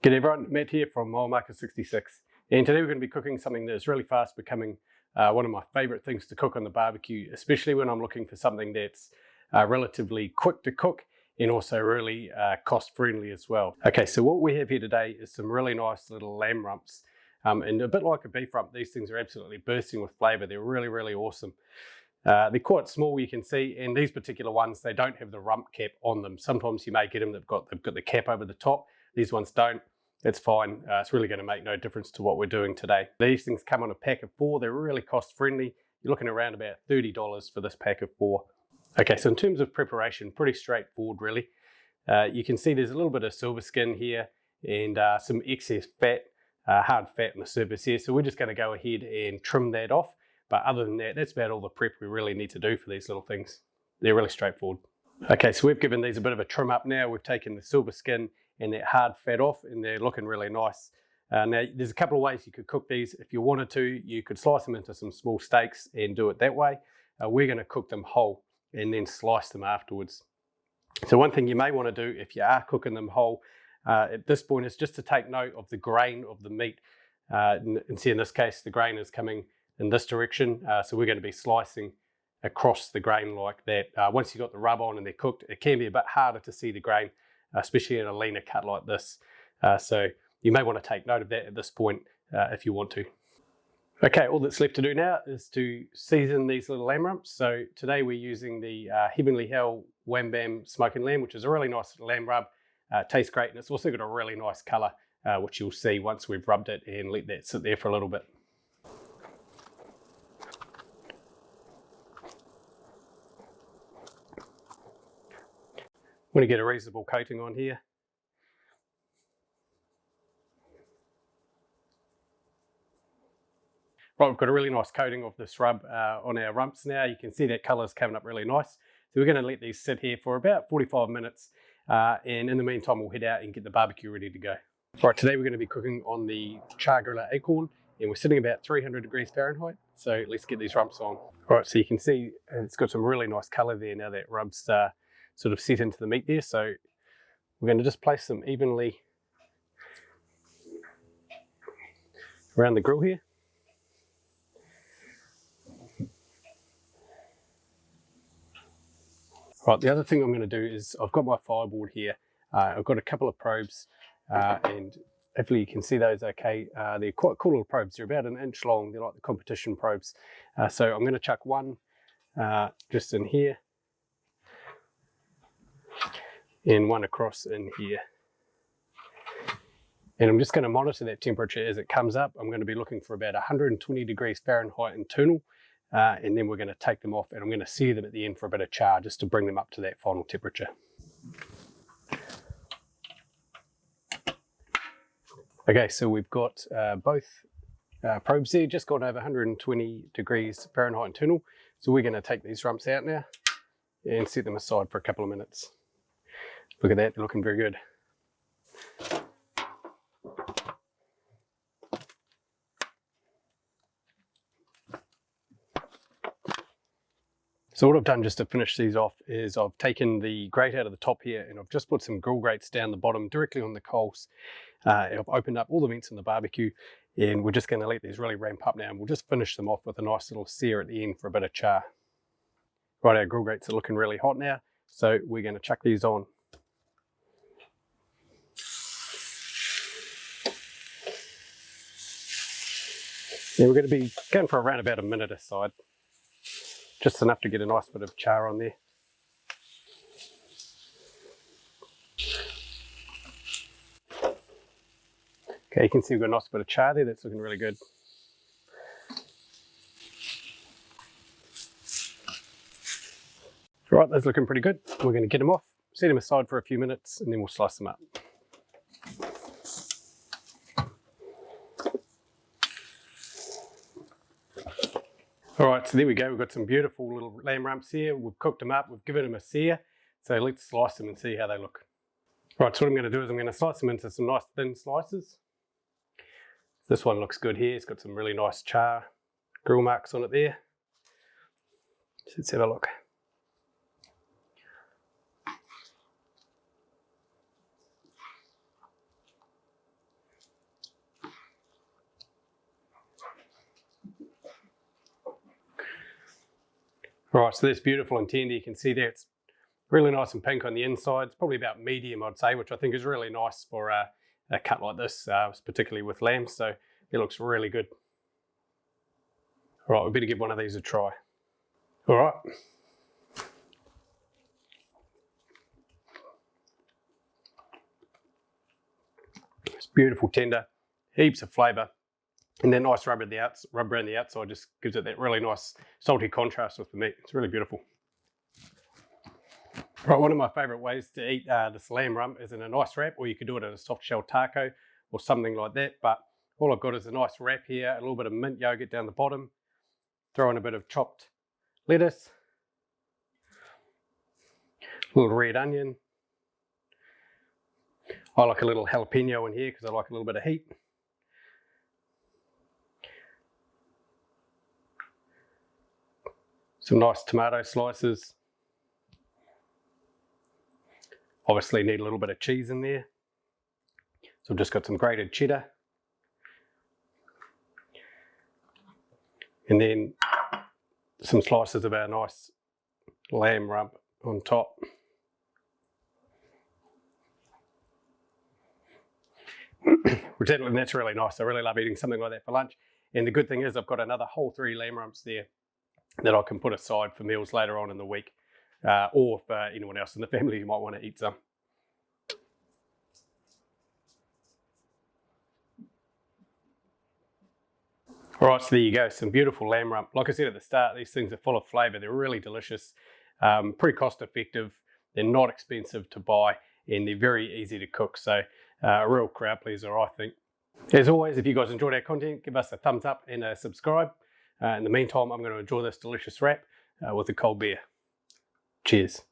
G'day everyone, Matt here from MileMarker66, and today we're going to be cooking something that's really fast becoming one of my favourite things to cook on the barbecue, especially when I'm looking for something that's relatively quick to cook and also really cost friendly as well. Okay, so what we have here today is some really nice little lamb rumps, and a bit like a beef rump, these things are absolutely bursting with flavour. They're really awesome. They're quite small, you can see, and these particular ones, they don't have the rump cap on them. Sometimes you may get them, they've got the cap over the top. These ones don't. That's fine. It's really going to make no difference to what we're doing today. These things come on a pack of 4. They're really cost friendly. You're looking around about $30 for this pack of 4. Okay, so in terms of preparation, pretty straightforward really. You can see there's a little bit of silver skin here and some excess fat, hard fat on the surface here. So we're just going to go ahead and trim that off. But other than that, that's about all the prep we really need to do for these little things. They're really straightforward. Okay, so we've given these a bit of a trim up now. We've taken the silver skin and that hard fat off, and they're looking really nice. Now, there's a couple of ways you could cook these. If you wanted to, you could slice them into some small steaks and do it that way. We're going to cook them whole and then slice them afterwards. So one thing you may want to do if you are cooking them whole at this point is just to take note of the grain of the meat. And see, in this case, the grain is coming in this direction. So we're going to be slicing across the grain like that. Once you've got the rub on and they're cooked, it can be a bit harder to see the grain, especially in a leaner cut like this. So you may want to take note of that at this point if you want to. Okay, all that's left to do now is to season these little lamb rumps. So today we're using the Heavenly Hell Wham Bam Smoking Lamb, which is a really nice lamb rub. Tastes great, and it's also got a really nice colour, which you'll see once we've rubbed it and let that sit there for a little bit. I'm going to get a reasonable coating on here. Right, we've got a really nice coating of this rub on our rumps now. You can see that colour's coming up really nice. So we're going to let these sit here for about 45 minutes. And in the meantime, we'll head out and get the barbecue ready to go. Right, today we're going to be cooking on the char griller acorn, and we're sitting about 300 degrees Fahrenheit. So let's get these rumps on. All right, so you can see it's got some really nice colour there now that rub's sort of set into the meat there. So we're going to just place them evenly around the grill here. Right, the other thing I'm going to do is I've got my fireboard here. I've got a couple of probes and hopefully you can see those okay. They're quite cool little probes. They're about 1 inch long. They're like the competition probes. So I'm going to chuck one just in here and one across in here. And I'm just going to monitor that temperature as it comes up. I'm going to be looking for about 120 degrees Fahrenheit internal. And then we're going to take them off and I'm going to sear them at the end for a bit of char just to bring them up to that final temperature. Okay, so we've got both probes there, just got over 120 degrees Fahrenheit internal. So we're going to take these rumps out now and set them aside for a couple of minutes. Look at that, they're looking very good. So what I've done just to finish these off is I've taken the grate out of the top here and I've just put some grill grates down the bottom directly on the coals. I've opened up all the vents in the barbecue and we're just going to let these really ramp up now, and we'll just finish them off with a nice little sear at the end for a bit of char. Right, our grill grates are looking really hot now, so we're going to chuck these on. Yeah, we're going to be going for around about a minute aside. Just enough to get a nice bit of char on there. Okay, you can see we've got a nice bit of char there. That's looking really good. Right, those are looking pretty good. We're going to get them off, set them aside for a few minutes, and then we'll slice them up. All right, so there we go. We've got some beautiful little lamb rumps here. We've cooked them up. We've given them a sear. So let's slice them and see how they look. Right, so what I'm going to do is I'm going to slice them into some nice thin slices. This one looks good here. It's got some really nice char grill marks on it there. So let's have a look. Right, so that's beautiful and tender. You can see there it's really nice and pink on the inside. It's probably about medium, I'd say, which I think is really nice for a cut like this, particularly with lamb. So it looks really good. All right, we better give one of these a try. All right. It's beautiful, tender, heaps of flavour, and that nice rub around the outside just gives it that really nice salty contrast with the meat. It's really beautiful. Right, one of my favourite ways to eat this lamb rump is in a nice wrap, or you could do it in a soft shell taco or something like that. But all I've got is a nice wrap here, a little bit of mint yogurt down the bottom, throw in a bit of chopped lettuce, a little red onion. I like a little jalapeno in here because I like a little bit of heat. Some nice tomato slices. Obviously need a little bit of cheese in there. So I've just got some grated cheddar. And then some slices of our nice lamb rump on top. That's really nice. I really love eating something like that for lunch. And the good thing is I've got another whole 3 lamb rumps there that I can put aside for meals later on in the week, or for anyone else in the family who might want to eat some. All right, so there you go, some beautiful lamb rump. Like I said at the start, these things are full of flavour. They're really delicious, pretty cost effective. They're not expensive to buy, and they're very easy to cook. So a real crowd pleaser, I think. As always, if you guys enjoyed our content, give us a thumbs up and a subscribe. In the meantime, I'm going to enjoy this delicious wrap with a cold beer. Cheers.